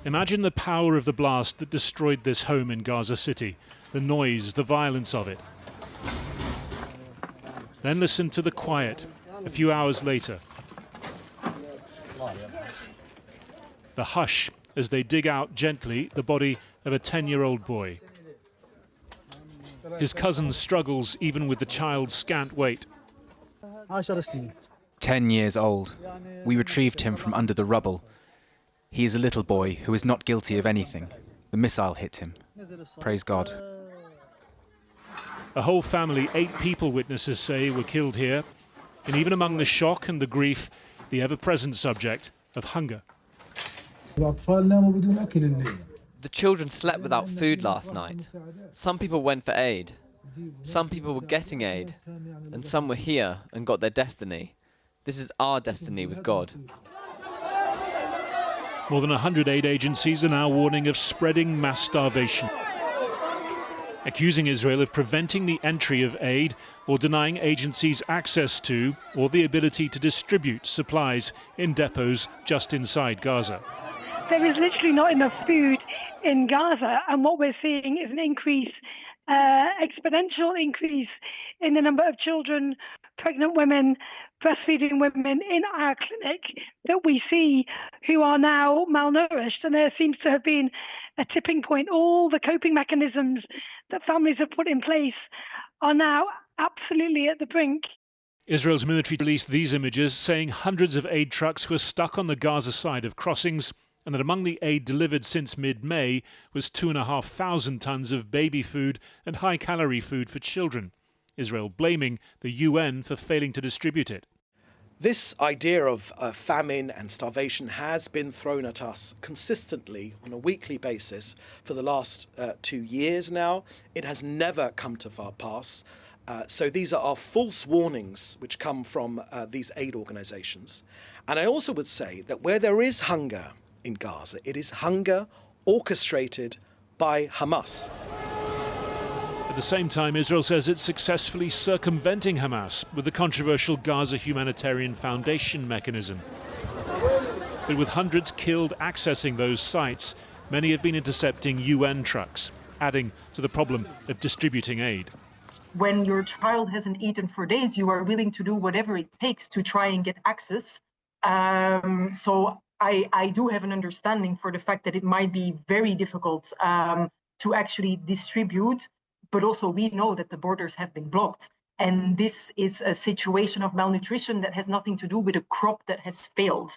Imagine the power of the blast that destroyed this home in Gaza City, the noise, the violence of it. Then listen to the quiet a few hours later. The hush as they dig out gently the body of a 10-year-old boy. His cousin struggles even with the child's scant weight. 10 years old. We retrieved him from under the rubble. He is a little boy who is not guilty of anything. The missile hit him. Praise God. A whole family, 8 people, witnesses say, were killed here. And even among the shock and the grief, the ever-present subject of hunger. The children slept without food last night. Some people went for aid. Some people were getting aid. And some were here and got their destiny. This is our destiny with God. More than 100 aid agencies are now warning of spreading mass starvation, accusing Israel of preventing the entry of aid or denying agencies access to or the ability to distribute supplies in depots just inside Gaza. There is literally not enough food in Gaza, and what we're seeing is an increase, exponential increase in the number of children, pregnant women, breastfeeding women in our clinic that we see who are now malnourished, and there seems to have been a tipping point. All the coping mechanisms that families have put in place are now absolutely at the brink. Israel's military released these images, saying hundreds of aid trucks were stuck on the Gaza side of crossings, and that among the aid delivered since mid-May was 2,500 tons of baby food and high-calorie food for children. Israel blaming the UN for failing to distribute it. This idea of famine and starvation has been thrown at us consistently on a weekly basis for the last 2 years now. It has never come to pass. So these are false warnings which come from these aid organizations. And I also would say that where there is hunger in Gaza, it is hunger orchestrated by Hamas. At the same time, Israel says it's successfully circumventing Hamas with the controversial Gaza Humanitarian Foundation mechanism. But with hundreds killed accessing those sites, many have been intercepting UN trucks, adding to the problem of distributing aid. When your child hasn't eaten for days, you are willing to do whatever it takes to try and get access. So I do have an understanding for the fact that it might be very difficult to actually distribute. But also we know that the borders have been blocked. And this is a situation of malnutrition that has nothing to do with a crop that has failed.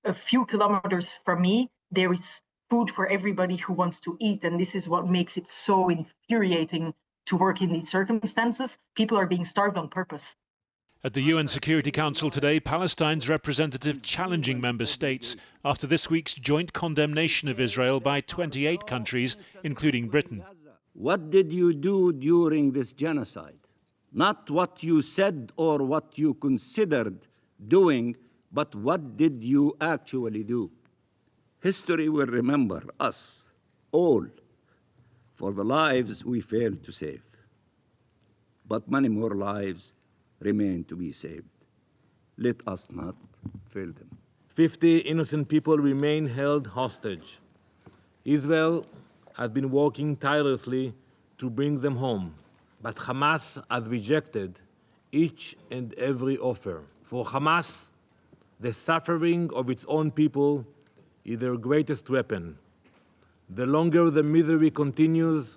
A few kilometers from me, there is food for everybody who wants to eat. And this is what makes it so infuriating to work in these circumstances. People are being starved on purpose. At the UN Security Council today, Palestine's representative challenging member states after this week's joint condemnation of Israel by 28 countries, including Britain. What did you do during this genocide? Not what you said or what you considered doing, but what did you actually do? History will remember us all for the lives we failed to save. But many more lives remain to be saved. Let us not fail them. 50 innocent people remain held hostage. Israel has been working tirelessly to bring them home, but Hamas has rejected each and every offer. For Hamas, the suffering of its own people is their greatest weapon. The longer the misery continues,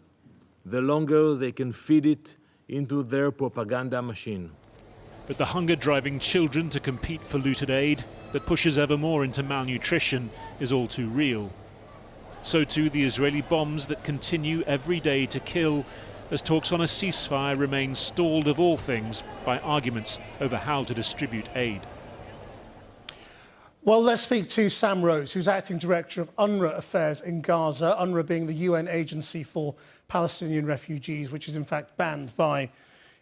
the longer they can feed it into their propaganda machine. But the hunger driving children to compete for looted aid that pushes ever more into malnutrition is all too real. So too the Israeli bombs that continue every day to kill as talks on a ceasefire remain stalled of all things by arguments over how to distribute aid. Well, let's speak to Sam Rose, who's acting director of UNRWA affairs in Gaza, UNRWA being the UN agency for Palestinian refugees, which is in fact banned by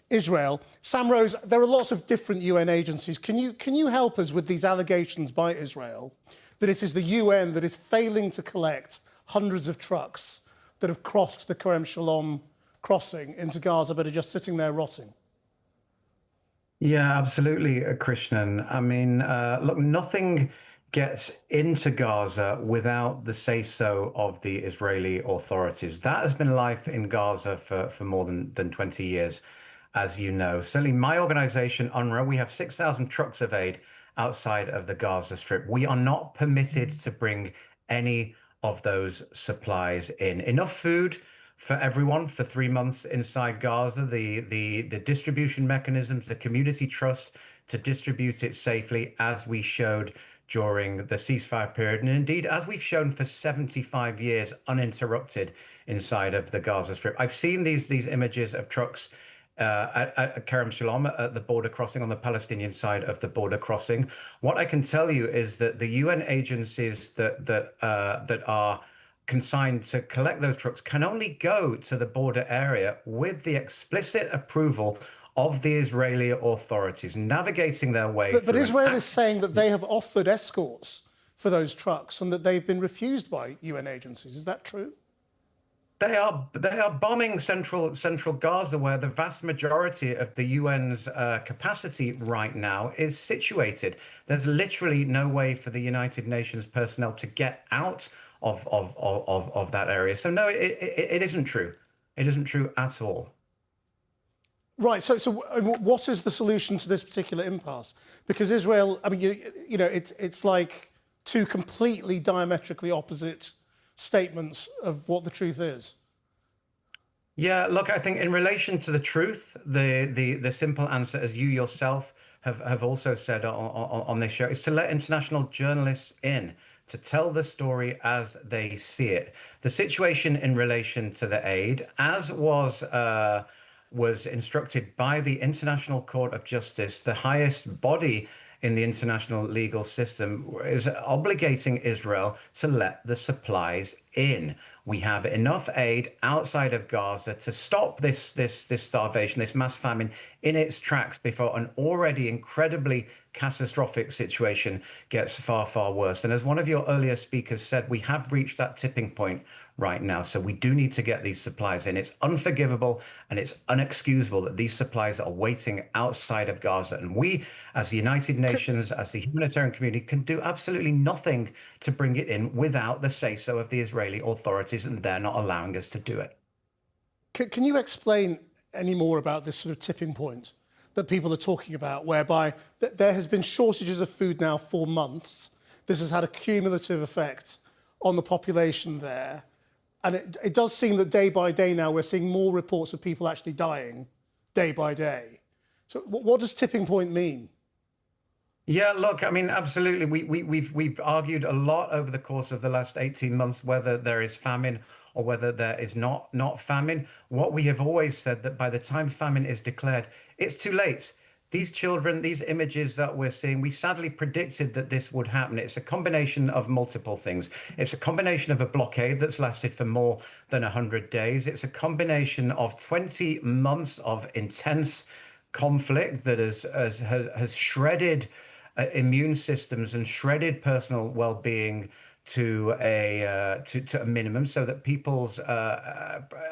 Israel. Sam Rose, there are lots of different UN agencies. Can you help us with these allegations by Israel that it is the UN that is failing to collect hundreds of trucks that have crossed the Kerem Shalom crossing into Gaza but are just sitting there rotting? Yeah, absolutely, Krishnan. I mean, look, nothing gets into Gaza without the say-so of the Israeli authorities. That has been life in Gaza for more than 20 years, as you know. Certainly my organization, UNRWA, we have 6,000 trucks of aid outside of the Gaza Strip. We are not permitted to bring any of those supplies in. Enough food for everyone for 3 months inside Gaza. The distribution mechanisms, the community trust to distribute it safely, as we showed during the ceasefire period, and indeed as we've shown for 75 years uninterrupted inside of the Gaza Strip. I've seen these images of trucks at Kerem Shalom, at the border crossing, on the Palestinian side of the border crossing. What I can tell you is that the UN agencies that are consigned to collect those trucks can only go to the border area with the explicit approval of the Israeli authorities, navigating their way. But Israel is saying that they have offered escorts for those trucks and that they've been refused by UN agencies. Is that true? They are bombing central Gaza, where the vast majority of the UN's capacity right now is situated. There's literally no way for the United Nations personnel to get out of that area. So no, it isn't true. It isn't true at all. Right. So what is the solution to this particular impasse? Because Israel, I mean, you know, it's like two completely diametrically opposite statements of what the truth is. Yeah, look, I think in relation to the truth, the simple answer, as you yourself have also said on this show, is to let international journalists in to tell the story as they see it. The situation in relation to the aid, as was instructed by the International Court of Justice, the highest body in the international legal system, is obligating Israel to let the supplies in. We have enough aid outside of Gaza to stop this starvation, this mass famine in its tracks before an already incredibly catastrophic situation gets far, far worse. And as one of your earlier speakers said, we have reached that tipping point right now. So we do need to get these supplies in. It's unforgivable and it's unexcusable that these supplies are waiting outside of Gaza. And we, as the United Nations, as the humanitarian community, can do absolutely nothing to bring it in without the say-so of the Israeli authorities, and they're not allowing us to do it. Can you explain any more about this sort of tipping point that people are talking about, whereby there has been shortages of food now for months? This has had a cumulative effect on the population there. And it does seem that day by day now we're seeing more reports of people actually dying day by day. So what does tipping point mean? Yeah, look, I mean, absolutely. We've argued a lot over the course of the last 18 months whether there is famine or whether there is not famine. What we have always said, that by the time famine is declared, it's too late. These children, these images that we're seeing, we sadly predicted that this would happen. It's a combination of multiple things. It's a combination of a blockade that's lasted for more than 100 days. It's a combination of 20 months of intense conflict that has shredded immune systems and shredded personal well-being to a minimum, so that people's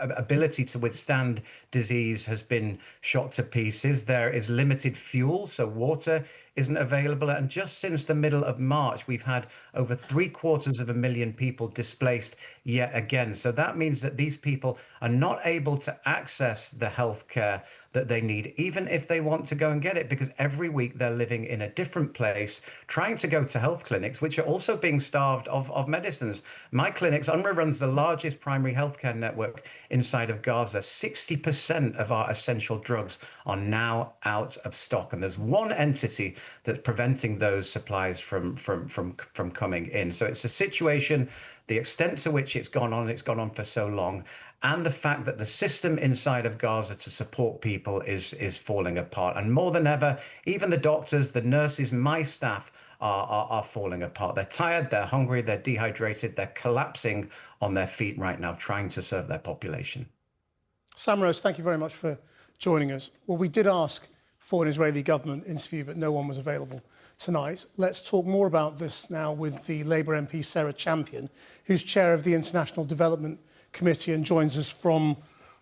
ability to withstand disease has been shot to pieces. There is limited fuel, so water isn't available. And just since the middle of March, we've had over 750,000 people displaced yet again. So that means that these people are not able to access the healthcare that they need, even if they want to go and get it, because every week they're living in a different place, trying to go to health clinics, which are also being starved of medicines. My clinics, UNRWA runs the largest primary healthcare network inside of Gaza. 60% of our essential drugs are now out of stock. And there's one entity that's preventing those supplies from coming in. So it's a situation, the extent to which it's gone on for so long, and the fact that the system inside of Gaza to support people is falling apart. And more than ever, even the doctors, the nurses, my staff are falling apart. They're tired, they're hungry, they're dehydrated, they're collapsing on their feet right now, trying to serve their population. Sam Rose, thank you very much for joining us. Well, we did ask for an Israeli government interview, but no one was available tonight. Let's talk more about this now with the Labour MP Sarah Champion, who's chair of the International Development Committee and joins us from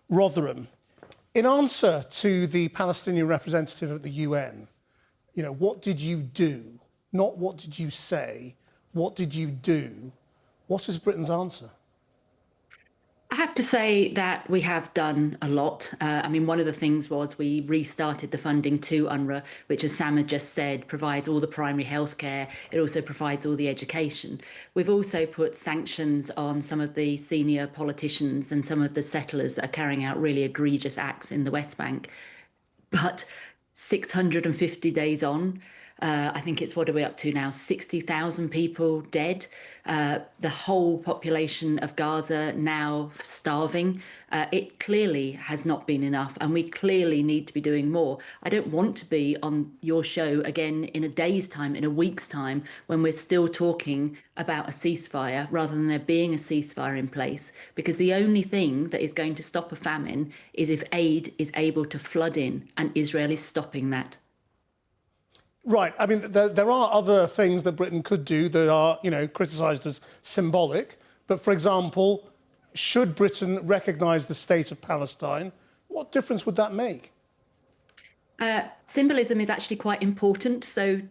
Rotherham. In answer to the Palestinian representative at the UN, you know, what did you do? Not what did you say, What did you do? What is Britain's answer? I have to say that we have done a lot. I mean, one of the things was we restarted the funding to UNRWA, which, as Sam had just said, provides all the primary healthcare. It also provides all the education. We've also put sanctions on some of the senior politicians and some of the settlers that are carrying out really egregious acts in the West Bank. But 650 days on, I think it's, what are we up to now? 60,000 people dead. The whole population of Gaza now starving. It clearly has not been enough, and we clearly need to be doing more. I don't want to be on your show again in a day's time, in a week's time, when we're still talking about a ceasefire rather than there being a ceasefire in place, because the only thing that is going to stop a famine is if aid is able to flood in, and Israel is stopping that. Right. I mean, there are other things that Britain could do that are, criticised as symbolic. But, for example, should Britain recognise the state of Palestine? What difference would that make? Symbolism is actually quite important. So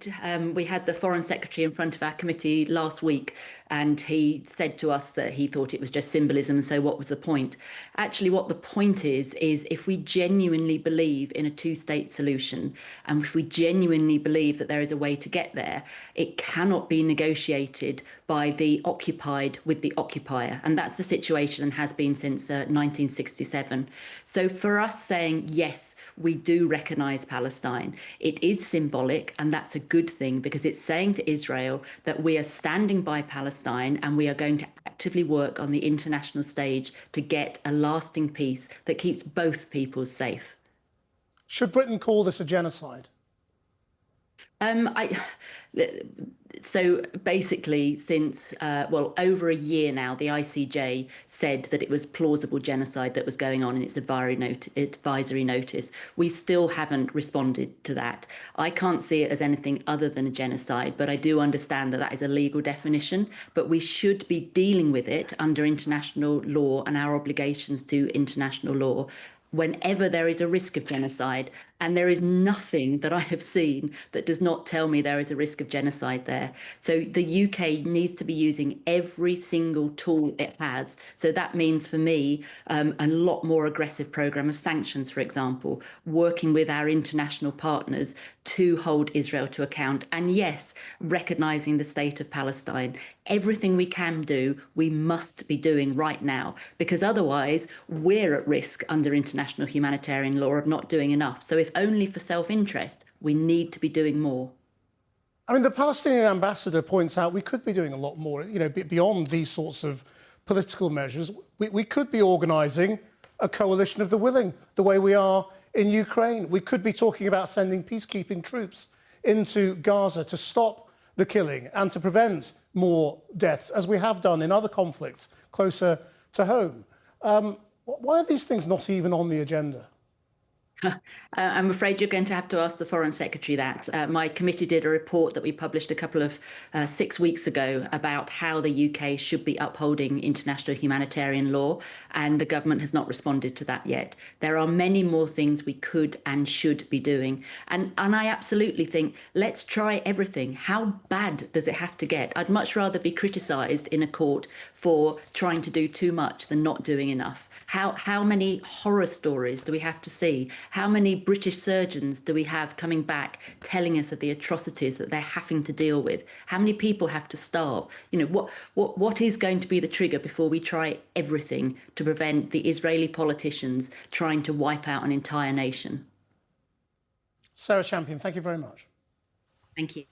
we had the Foreign Secretary in front of our committee last week, and he said to us that he thought it was just symbolism. So what was the point? Actually, what the point is if we genuinely believe in a two-state solution, and if we genuinely believe that there is a way to get there, it cannot be negotiated by the occupied with the occupier. And that's the situation and has been since 1967. So for us saying, yes, we do recognise Palestine, it is symbolic, and that's a good thing, because it's saying to Israel that we are standing by Palestine and we are going to actively work on the international stage to get a lasting peace that keeps both peoples safe. Should Britain call this a genocide? So basically, since, over a year now, the ICJ said that it was plausible genocide that was going on in its advisory notice. We still haven't responded to that. I can't see it as anything other than a genocide, but I do understand that that is a legal definition. But we should be dealing with it under international law and our obligations to international law whenever there is a risk of genocide. And there is nothing that I have seen that does not tell me there is a risk of genocide there. So the UK needs to be using every single tool it has. So that means for me, a lot more aggressive programme of sanctions, for example, working with our international partners to hold Israel to account. And yes, recognising the state of Palestine. Everything we can do, we must be doing right now, because otherwise we're at risk under international humanitarian law of not doing enough. So if only for self-interest, we need to be doing more. I mean, the Palestinian ambassador points out we could be doing a lot more, beyond these sorts of political measures. We could be organising a coalition of the willing, the way we are in Ukraine. We could be talking about sending peacekeeping troops into Gaza to stop the killing and to prevent more deaths, as we have done in other conflicts closer to home. Why are these things not even on the agenda? I'm afraid you're going to have to ask the Foreign Secretary that. My committee did a report that we published a couple of 6 weeks ago about how the UK should be upholding international humanitarian law, and the government has not responded to that yet. There are many more things we could and should be doing. And I absolutely think, let's try everything. How bad does it have to get? I'd much rather be criticised in a court for trying to do too much than not doing enough. How many horror stories do we have to see? How many British surgeons do we have coming back telling us of the atrocities that they're having to deal with? How many people have to starve? What is going to be the trigger before we try everything to prevent the Israeli politicians trying to wipe out an entire nation? Sarah Champion, thank you very much. Thank you.